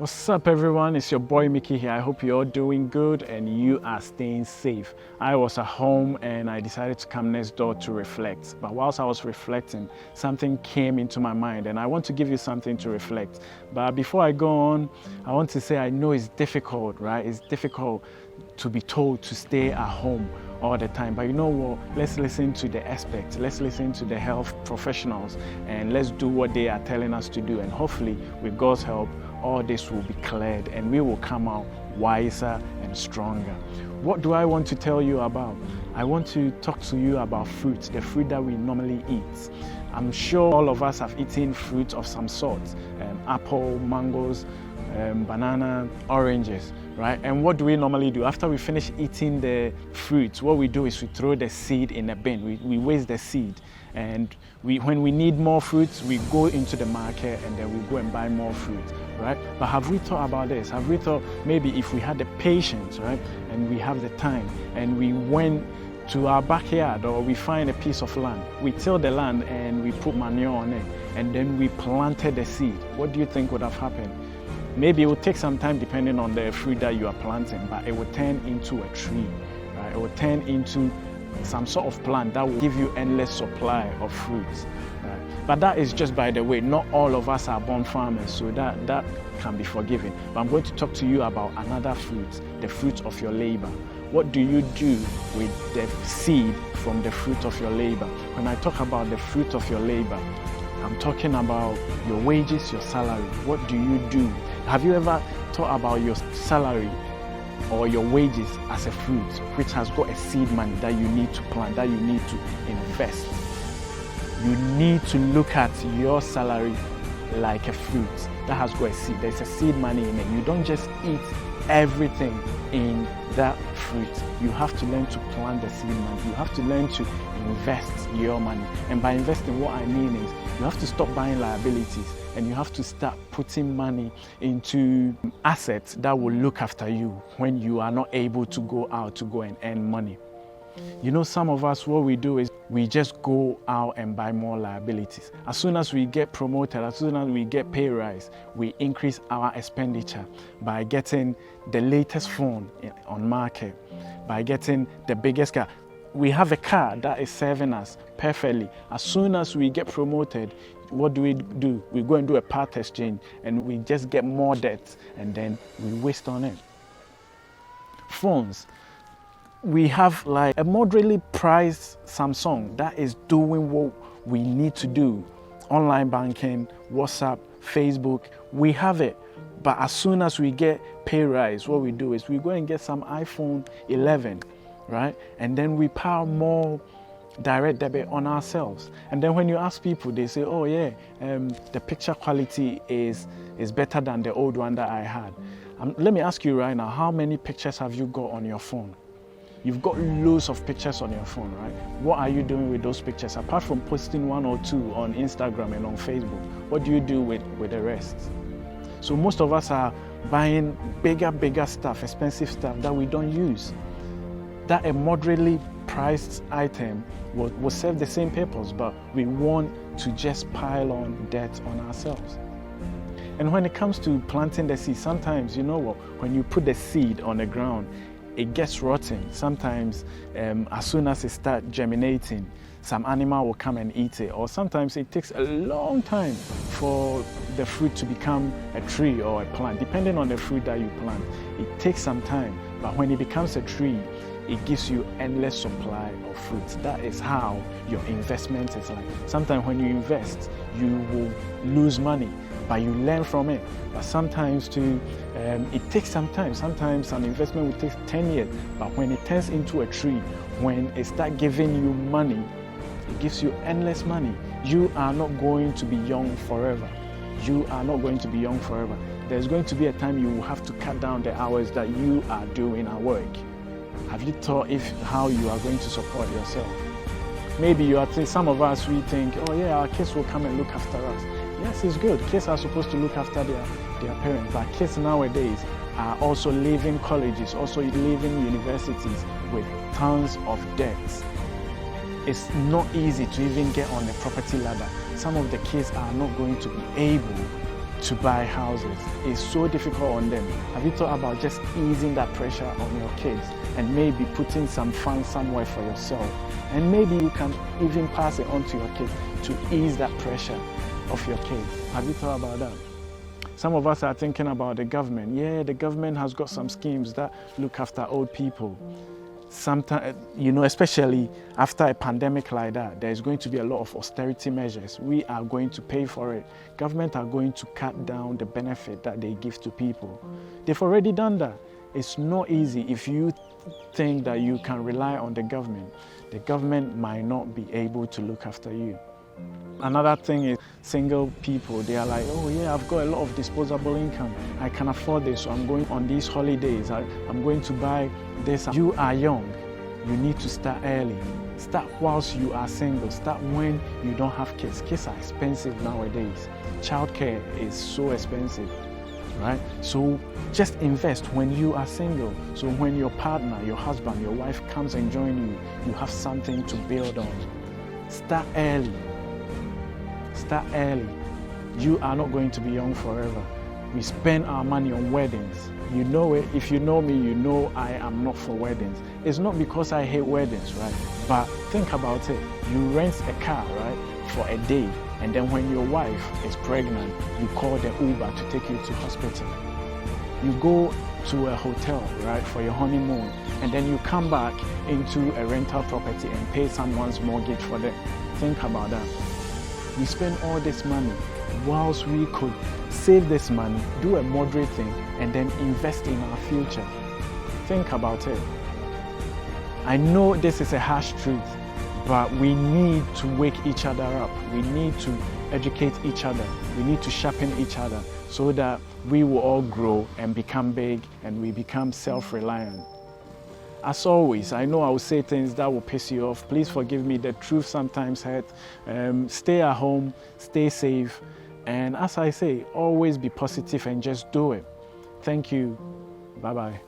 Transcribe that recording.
What's up, everyone? It's your boy Mickey here. I hope you're all doing good and you are staying safe. I was at home and I decided to come next door to reflect. But whilst I was reflecting, something came into my mind and I want to give you something to reflect. But before I go on, I want to say I know it's difficult, right? It's difficult to be told to stay at home all the time. But you know what? Let's listen to the experts. Let's listen to the health professionals and let's do what they are telling us to do. And hopefully, with God's help, all this will be cleared and we will come out wiser and stronger. What do I want to tell you about? I want to talk to you about fruit, the fruit that we normally eat. I'm sure all of us have eaten fruit of some sort, apple, mangoes, banana, oranges, right? And what do we normally do? After we finish eating the fruit, what we do is we throw the seed in a bin. We waste the seed. And when we need more fruits, we go into the market and then we go and buy more fruit, right? But have we thought about this? Have we thought maybe if we had the patience, right? And we have the time and we went to our backyard or we find a piece of land, we till the land and we put manure on it and then we planted the seed, what do you think would have happened? Maybe it will take some time depending on the fruit that you are planting, but it will turn into a tree, right? It will turn into some sort of plant that will give you endless supply of fruits. Right? But that is just by the way, not all of us are born farmers, so that can be forgiven. But I'm going to talk to you about another fruit, the fruit of your labor. What do you do with the seed from the fruit of your labor? When I talk about the fruit of your labor, I'm talking about your wages, your salary. What do you do? Have you ever thought about your salary or your wages as a fruit which has got a seed money that you need to plant, that you need to invest? You need to look at your salary like a fruit that has got a seed. There's a seed money in it. You don't just eat everything in that fruit. You have to learn to plant the seed money. You have to learn to invest your money. And by investing, what I mean is you have to stop buying liabilities and you have to start putting money into assets that will look after you when you are not able to go out to go and earn money. You know, some of us, what we do is we just go out and buy more liabilities. As soon as we get promoted, as soon as we get pay rise, we increase our expenditure by getting the latest phone on market, by getting the biggest car. We have a car that is serving us perfectly. As soon as we get promoted, what do? We go and do a part exchange and we just get more debt and then we waste on it. Phones. We have like a moderately priced Samsung that is doing what we need to do. Online banking, WhatsApp, Facebook, we have it. But as soon as we get pay rise, what we do is we go and get some iPhone 11, right? And then we pile more direct debit on ourselves. And then when you ask people, they say, oh yeah, the picture quality is better than the old one that I had. Let me ask you right now, how many pictures have you got on your phone? You've got loads of pictures on your phone, right? What are you doing with those pictures? Apart from posting one or two on Instagram and on Facebook, what do you do with the rest? So most of us are buying bigger stuff, expensive stuff that we don't use. That a moderately priced item will serve the same purpose, but we want to just pile on debt on ourselves. And when it comes to planting the seed, sometimes, you know what, when you put the seed on the ground, it gets rotten. Sometimes as soon as it starts germinating, some animal will come and eat it. Or sometimes it takes a long time for the fruit to become a tree or a plant. Depending on the fruit that you plant, it takes some time. But when it becomes a tree, it gives you endless supply of fruits. That is how your investment is like. Sometimes when you invest, you will lose money, but you learn from it. But sometimes too, it takes some time. Sometimes an investment will take 10 years, but when it turns into a tree, when it starts giving you money, it gives you endless money. You are not going to be young forever. You are not going to be young forever. There's going to be a time you will have to cut down the hours that you are doing at work. Have you thought how you are going to support yourself? Maybe you are thinking, some of us, we think, oh yeah, our kids will come and look after us. Yes, it's good. Kids are supposed to look after their parents, but kids nowadays are also leaving colleges, also leaving universities with tons of debts. It's not easy to even get on the property ladder. Some of the kids are not going to be able to buy houses. It's so difficult on them. Have you thought about just easing that pressure on your kids and maybe putting some funds somewhere for yourself? And maybe you can even pass it on to your kids to ease that pressure of your kids. Have you thought about that? Some of us are thinking about the government. Yeah, the government has got some schemes that look after old people. Sometimes, especially after a pandemic like that, there's going to be a lot of austerity measures. We are going to pay for it. Government are going to cut down the benefit that they give to people. They've already done that. It's not easy. If you think that you can rely on the government might not be able to look after you. Another thing is single people. They are like, oh yeah, I've got a lot of disposable income. I can afford this, so I'm going on these holidays. I'm going to buy this. You are young. You need to start early. Start whilst you are single. Start when you don't have kids. Kids are expensive nowadays. Childcare is so expensive, right? So just invest when you are single. So when your partner, your husband, your wife comes and join you, you have something to build on. Start early. Start early. You are not going to be young forever. We spend our money on weddings. You know it. If you know me, you know I am not for weddings. It's not because I hate weddings, right? But think about it. You rent a car, right, for a day. And then when your wife is pregnant, you call the Uber to take you to hospital. You go to a hotel, right, for your honeymoon. And then you come back into a rental property and pay someone's mortgage for them. Think about that. We spend all this money whilst we could save this money, do a moderate thing, and then invest in our future. Think about it. I know this is a harsh truth, but we need to wake each other up. We need to educate each other. We need to sharpen each other so that we will all grow and become big and we become self-reliant. As always, I know I will say things that will piss you off. Please forgive me, the truth sometimes hurts. Stay at home, stay safe, and as I say, always be positive and just do it. Thank you. Bye-bye.